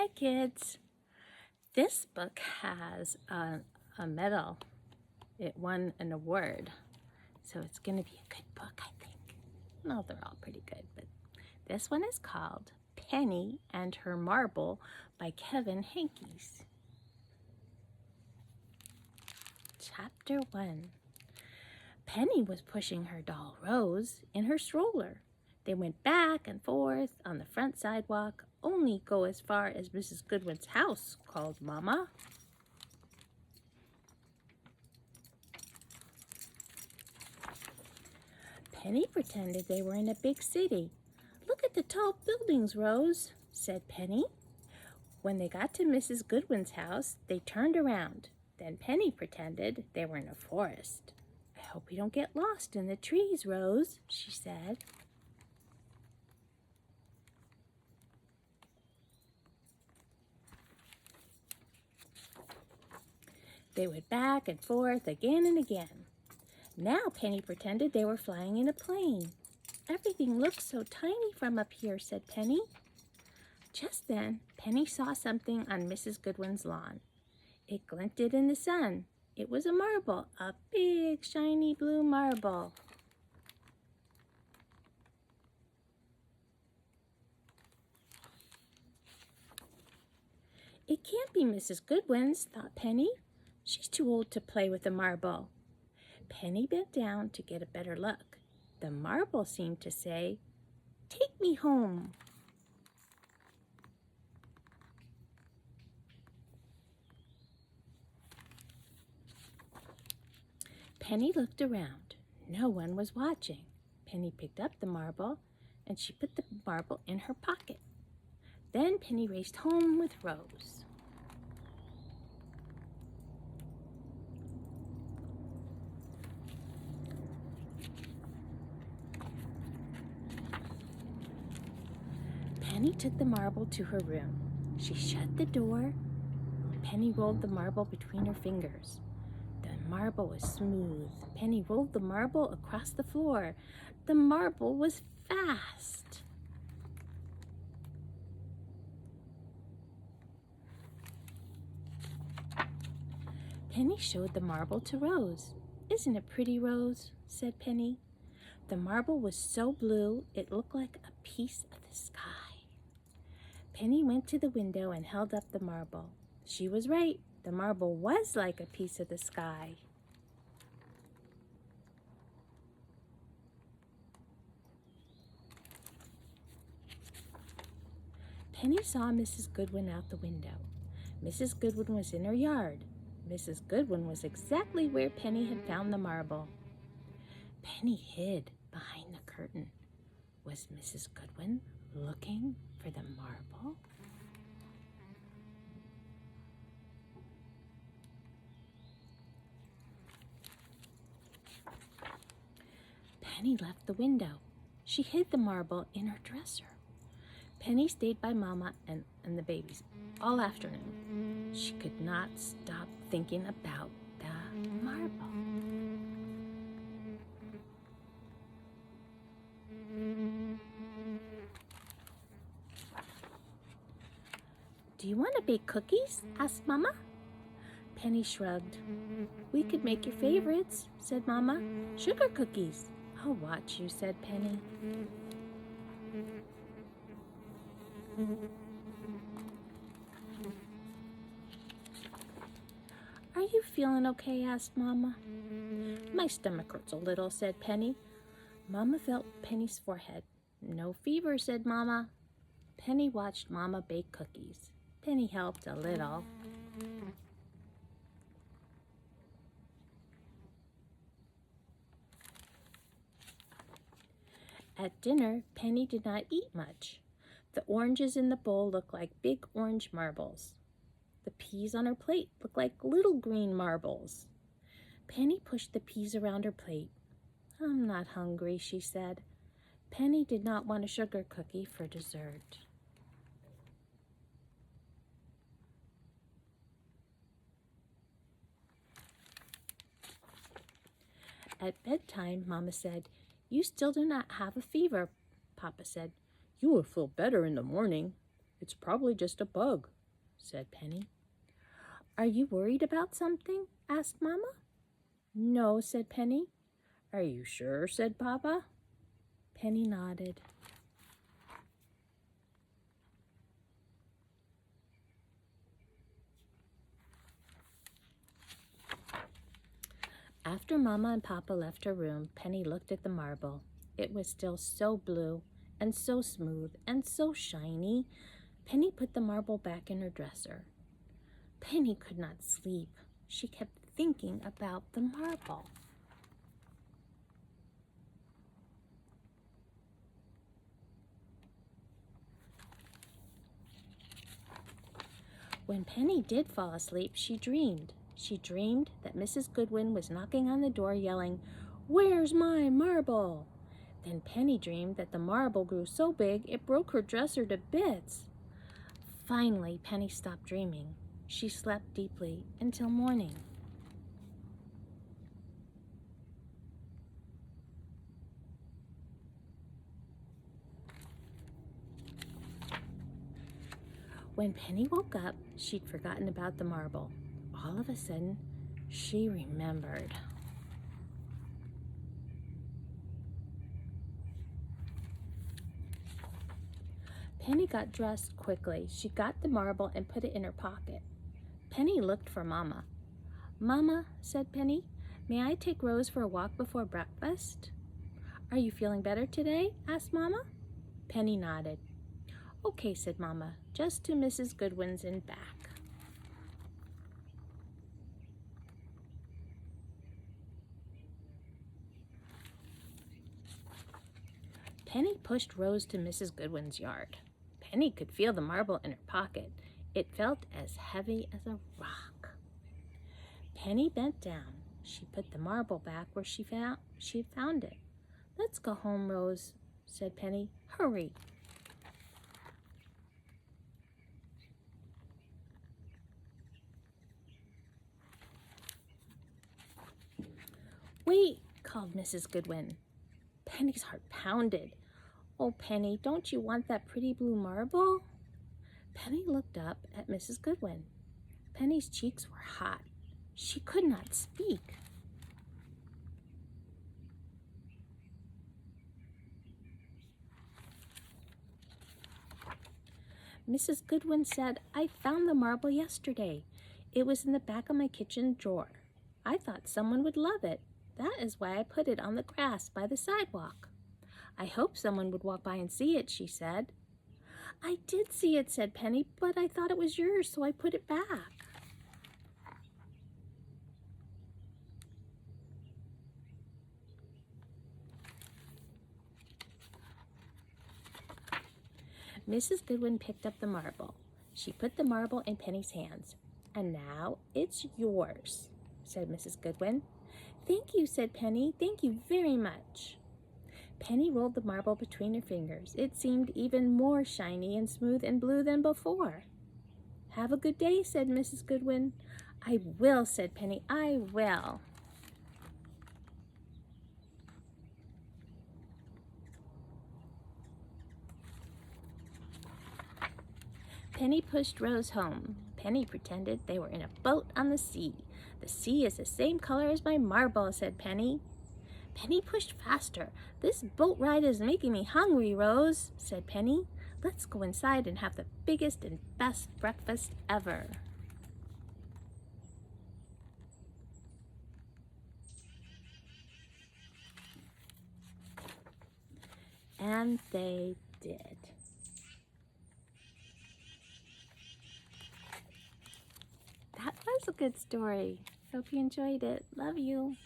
Hi kids. This book has a medal. It won an award. So it's going to be a good book, I think. No, they're all pretty good, but this one is called Penny and Her Marble by Kevin Henkes. Chapter 1. Penny was pushing her doll Rose in her stroller. They went back and forth on the front sidewalk. Only go as far as Mrs. Goodwin's house, called Mama. Penny pretended they were in a big city. Look at the tall buildings, Rose, said Penny. When they got to Mrs. Goodwin's house, they turned around. Then Penny pretended they were in a forest. I hope we don't get lost in the trees, Rose, she said. They went back and forth again and again. Now Penny pretended they were flying in a plane. Everything looks so tiny from up here, said Penny. Just then, Penny saw something on Mrs. Goodwin's lawn. It glinted in the sun. It was a marble, a big, shiny blue marble. It can't be Mrs. Goodwin's, thought Penny. She's too old to play with a marble. Penny bent down to get a better look. The marble seemed to say, "Take me home." Penny looked around. No one was watching. Penny picked up the marble and she put the marble in her pocket. Then Penny raced home with Rose. Penny took the marble to her room. She shut the door. Penny rolled the marble between her fingers. The marble was smooth. Penny rolled the marble across the floor. The marble was fast. Penny showed the marble to Rose. "Isn't it pretty, Rose?" said Penny. The marble was so blue it looked like a piece of the sky. Penny went to the window and held up the marble. She was right. The marble was like a piece of the sky. Penny saw Mrs. Goodwin out the window. Mrs. Goodwin was in her yard. Mrs. Goodwin was exactly where Penny had found the marble. Penny hid behind the curtain. Was Mrs. Goodwin looking for the marble? Penny left the window. She hid the marble in her dresser. Penny stayed by Mama and the babies all afternoon. She could not stop thinking about the marble. "Do you want to bake cookies?" asked Mama. Penny shrugged. "We could make your favorites," said Mama. "Sugar cookies." "I'll watch you," said Penny. "Are you feeling okay?" asked Mama. "My stomach hurts a little," said Penny. Mama felt Penny's forehead. "No fever," said Mama. Penny watched Mama bake cookies. Penny helped a little. At dinner, Penny did not eat much. The oranges in the bowl looked like big orange marbles. The peas on her plate looked like little green marbles. Penny pushed the peas around her plate. "I'm not hungry," she said. Penny did not want a sugar cookie for dessert. At bedtime, Mama said, "You still do not have a fever," Papa said. "You will feel better in the morning." "It's probably just a bug," said Penny. "Are you worried about something?" asked Mama. "No," said Penny. "Are you sure?" said Papa. Penny nodded. After Mama and Papa left her room, Penny looked at the marble. It was still so blue and so smooth and so shiny. Penny put the marble back in her dresser. Penny could not sleep. She kept thinking about the marble. When Penny did fall asleep, she dreamed. She dreamed that Mrs. Goodwin was knocking on the door yelling, "Where's my marble?" Then Penny dreamed that the marble grew so big it broke her dresser to bits. Finally, Penny stopped dreaming. She slept deeply until morning. When Penny woke up, she'd forgotten about the marble. All of a sudden, she remembered. Penny got dressed quickly. She got the marble and put it in her pocket. Penny looked for Mama. "Mama," said Penny, "may I take Rose for a walk before breakfast?" "Are you feeling better today?" asked Mama. Penny nodded. "Okay," said Mama, "just to Mrs. Goodwin's and back." Penny pushed Rose to Mrs. Goodwin's yard. Penny could feel the marble in her pocket. It felt as heavy as a rock. Penny bent down. She put the marble back where she found it. "Let's go home, Rose," said Penny. "Hurry." "Wait," called Mrs. Goodwin. Penny's heart pounded. "Oh, Penny, don't you want that pretty blue marble?" Penny looked up at Mrs. Goodwin. Penny's cheeks were hot. She could not speak. Mrs. Goodwin said, "I found the marble yesterday. It was in the back of my kitchen drawer. I thought someone would love it. That is why I put it on the grass by the sidewalk. I hoped someone would walk by and see it," she said. "I did see it," said Penny, "but I thought it was yours, so I put it back." Mrs. Goodwin picked up the marble. She put the marble in Penny's hands. "And now it's yours," said Mrs. Goodwin. "Thank you," said Penny. "Thank you very much." Penny rolled the marble between her fingers. It seemed even more shiny and smooth and blue than before. "Have a good day," said Mrs. Goodwin. "I will," said Penny. "I will." Penny pushed Rose home. Penny pretended they were in a boat on the sea. "The sea is the same color as my marble," said Penny. Penny pushed faster. "This boat ride is making me hungry, Rose," said Penny. "Let's go inside and have the biggest and best breakfast ever." And they did. That was a good story. Hope you enjoyed it. Love you.